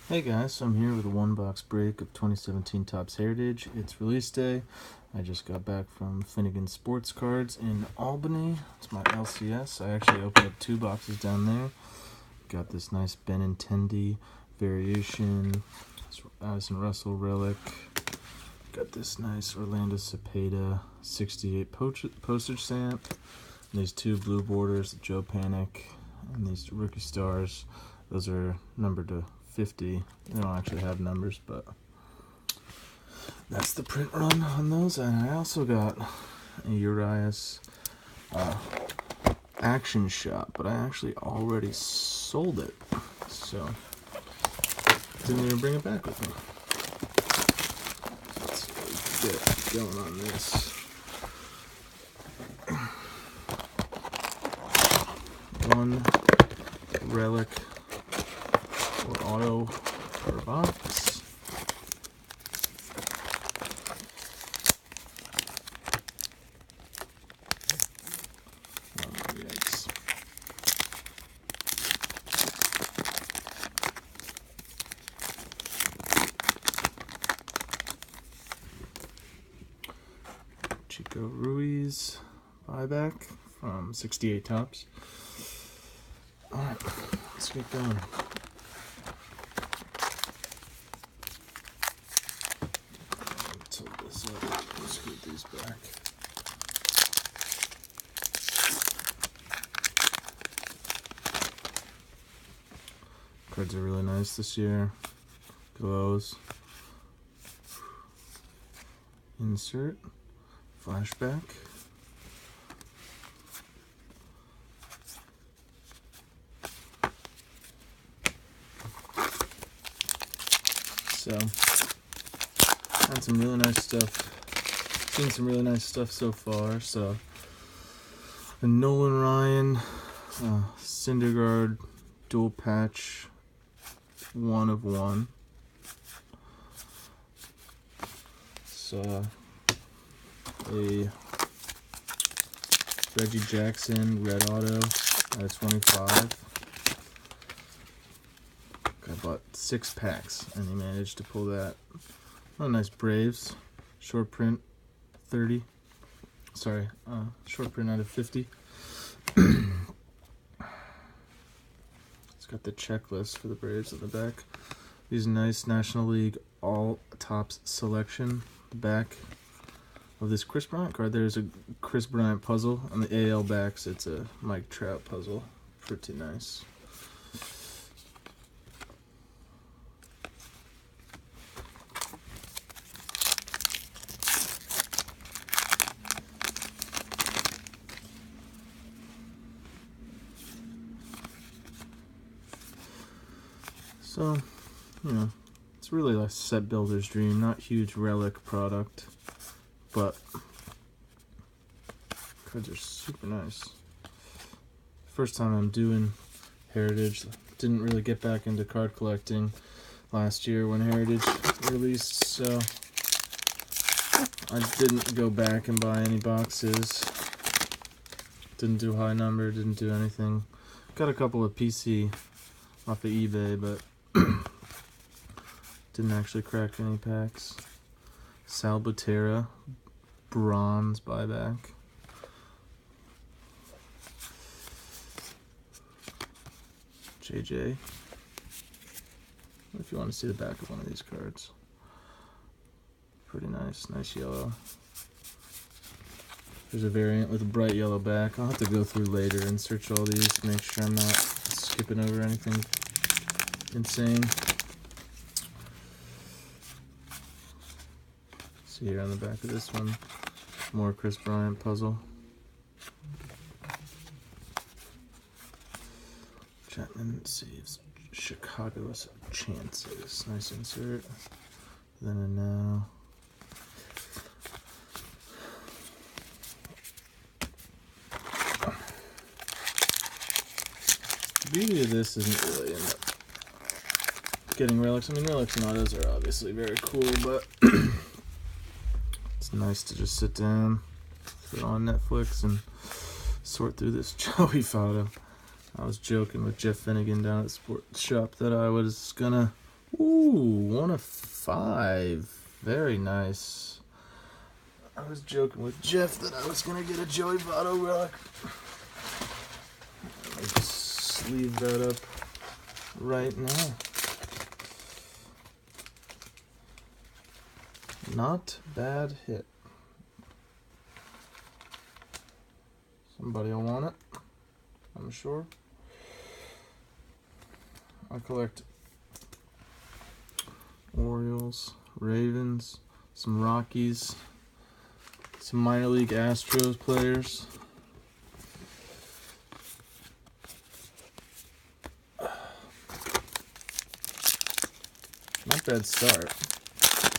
Hey guys, so I'm here with a one box break of 2017 Topps Heritage. It's release day. I just got back from Finnegan Sports Cards in Albany. It's my LCS. I actually opened up 2 boxes down there. Got this nice Benintendi variation, Addison Russell relic. Got this nice Orlando Cepeda 68 postage stamp. And these 2 blue borders, Joe Panic, and these rookie stars. Those are numbered to 50. They don't actually have numbers, but that's the print run on those. And I also got a Urias action shot, but I actually already sold it, so didn't even bring it back with me. Let's get going on this. One relic or auto per box. Oh, yikes. Chico Ruiz buyback from 68 Topps. Alright, let's get going. Tilt this up. Let's get these back. Cards are really nice this year. Glows. Insert. Flashback. So, had some really nice stuff. Seen some really nice stuff so far. So, a Nolan Ryan, Syndergaard dual patch, 1 of 1. So, a Reggie Jackson red auto at 25. I bought 6 packs and he managed to pull that. Oh, nice Braves short print 30. Sorry, short print out of 50. It's got the checklist for the Braves at the back. These nice National League all Topps selection. The back of this Chris Bryant card, there's a Chris Bryant puzzle. On the AL backs, it's a Mike Trout puzzle. Pretty nice. So, you know, it's really like set builder's dream. Not huge relic product, but cards are super nice. First time I'm doing Heritage. Didn't really get back into card collecting last year when Heritage released, so I didn't go back and buy any boxes. Didn't do high number, didn't do anything. Got a couple of PC off of eBay, but didn't actually crack any packs. Sal Botera, bronze buyback. JJ. If you want to see the back of one of these cards. Pretty nice, nice yellow. There's a variant with a bright yellow back. I'll have to go through later and search all these to make sure I'm not skipping over anything insane. See here on the back of this one, more Chris Bryant puzzle. Chapman saves Chicago's chances. Nice insert. Then and now. The beauty of this isn't really in getting relics. I mean, relics and autos are obviously very cool, but it's nice to just sit down, put it on Netflix, and sort through this Joey photo. I was joking with Jeff Finnegan down at the sports shop that I was gonna Ooh, 1/5. Very nice. I was joking with Jeff that I was going to get a Joey Votto relic. Let me just sleeve that up right now. Not bad hit. Somebody will want it, I'm sure. I collect Orioles, Ravens, some Rockies, some minor league Astros players. Not bad start.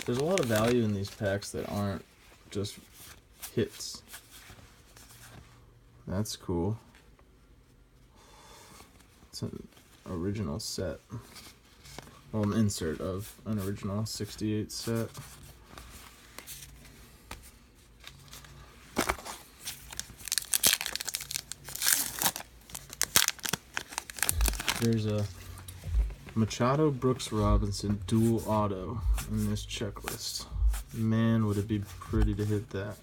There's a lot of value in these packs that aren't just hits. That's cool. It's an original set. Well, an insert of an original 68 set. There's a Machado Brooks Robinson dual auto in this checklist. Man, would it be pretty to hit that.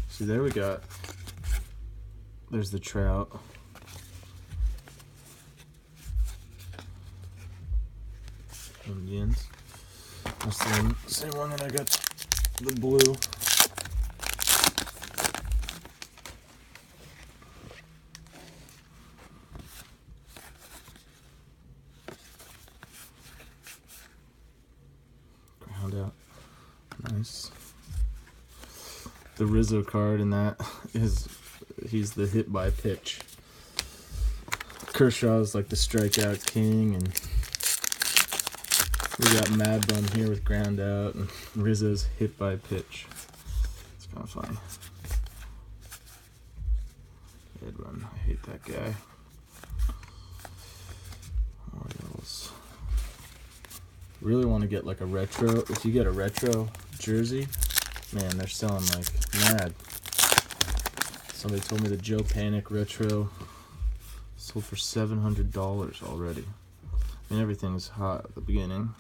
See, there we got. There's the Trout. Indians. That's the same one that I got the blue. Ground out. Nice. The Rizzo card in that is, he's the hit by pitch. Kershaw's like the strikeout king, and we got Mad Bum here with ground out, and Rizzo's hit by pitch. It's kind of funny. Head run. I hate that guy. Orioles. Really want to get like a retro. If you get a retro jersey, man, they're selling like mad. Somebody told me the Joe Panic retro sold for $700 already. I mean, everything is hot at the beginning.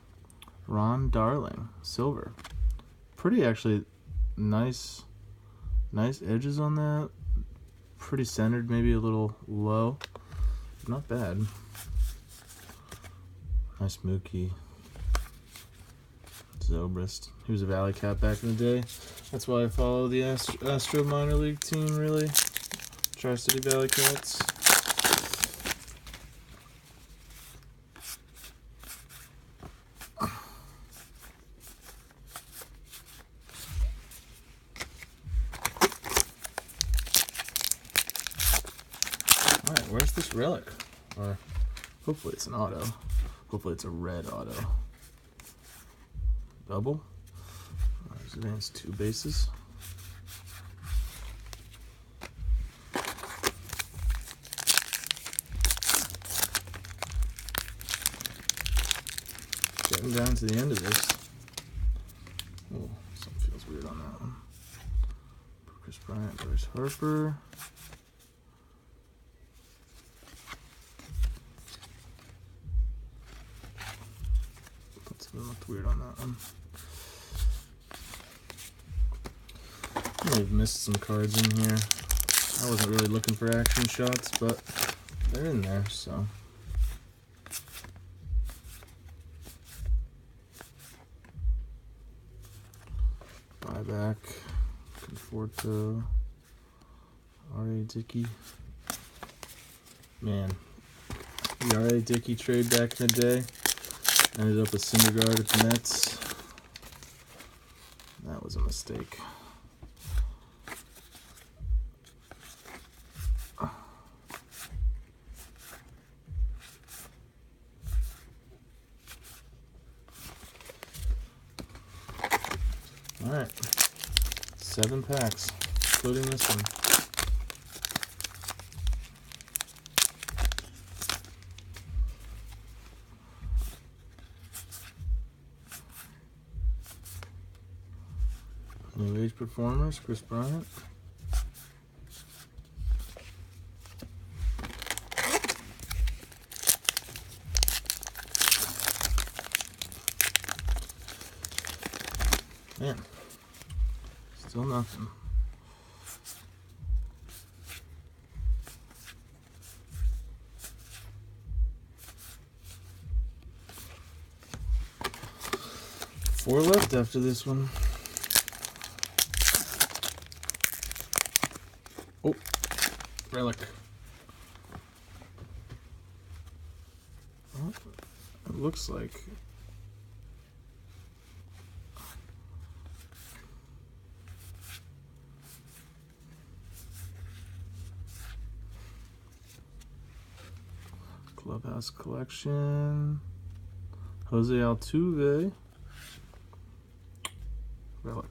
Ron Darling, silver. Pretty actually nice edges on that. Pretty centered, maybe a little low. Not bad. Nice Mookie. Zobrist. He was a Valley Cat back in the day. That's why I follow the Astro minor league team, really. Tri-City Valley Cats. Alright, where's this relic? Or hopefully it's an auto. Hopefully it's a red auto. Double. There's advanced 2 bases. Getting down to the end of this. Oh, something feels weird on that one. Chris Bryant, Bryce Harper. Looked weird on that one. I may have missed some cards in here. I wasn't really looking for action shots, but they're in there, so. Buyback, Conforto, R.A. Dickey. Man, the R.A. Dickey trade back in the day. Ended up with Syndergaard at the Mets. That was a mistake. Alright. 7 packs, including this one. New Age Performers, Chris Bryant. Man, still nothing. Four left after this one. Oh, relic. Oh, it looks like Clubhouse Collection. Jose Altuve. Relic.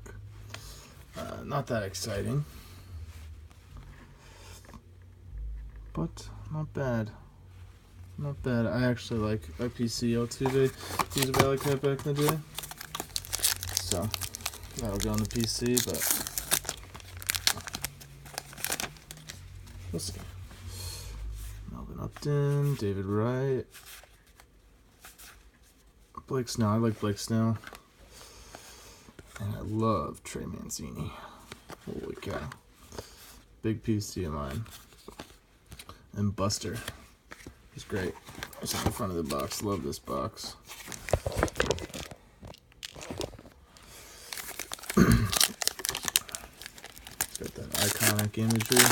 Not that exciting, but not bad. Not bad. I actually like IPC Altuve. He was a Valley Cat back in the day, so that'll go on the PC. But we'll see. Melvin Upton, David Wright, Blake Snell. I like Blake Snell. And I love Trey Mancini. Holy cow. Big PC of mine. And Buster. He's great. It's on the front of the box. Love this box. It's got that iconic imagery.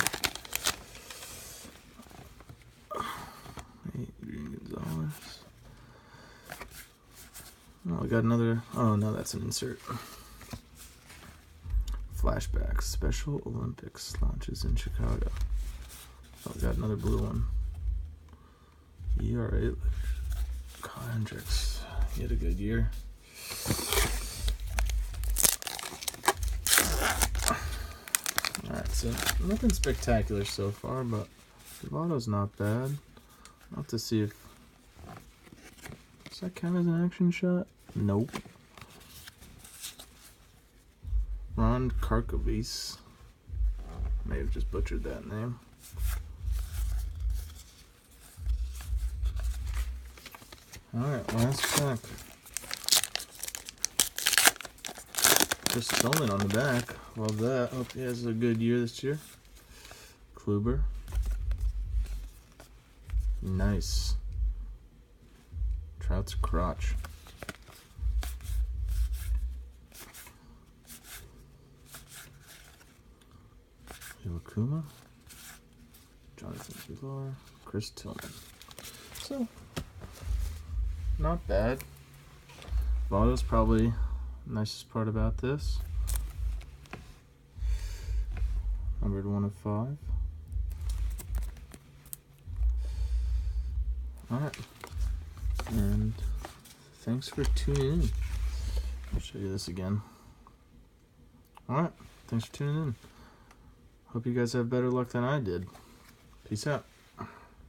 Adrian Gonzalez. Oh, I got another. Oh, no, that's an insert. Flashback. Special Olympics launches in Chicago. Oh, we got another blue one. ERA. Kyle Hendricks. He had a good year. Alright, so nothing spectacular so far, but Devato's not bad. I'll have to see if... Does that count as an action shot? Nope. Ron Karkovic. May have just butchered that name. Alright, last pack. Chris Tillman on the back. Love that. Hope he has a good year this year. Kluber. Nice. Trout's crotch. Iwakuma. Jonathan Villar. Chris Tillman. So, not bad. Votto's probably the nicest part about this. Numbered 1 of 5. Alright. And thanks for tuning in. I'll show you this again. Alright. Thanks for tuning in. Hope you guys have better luck than I did. Peace out.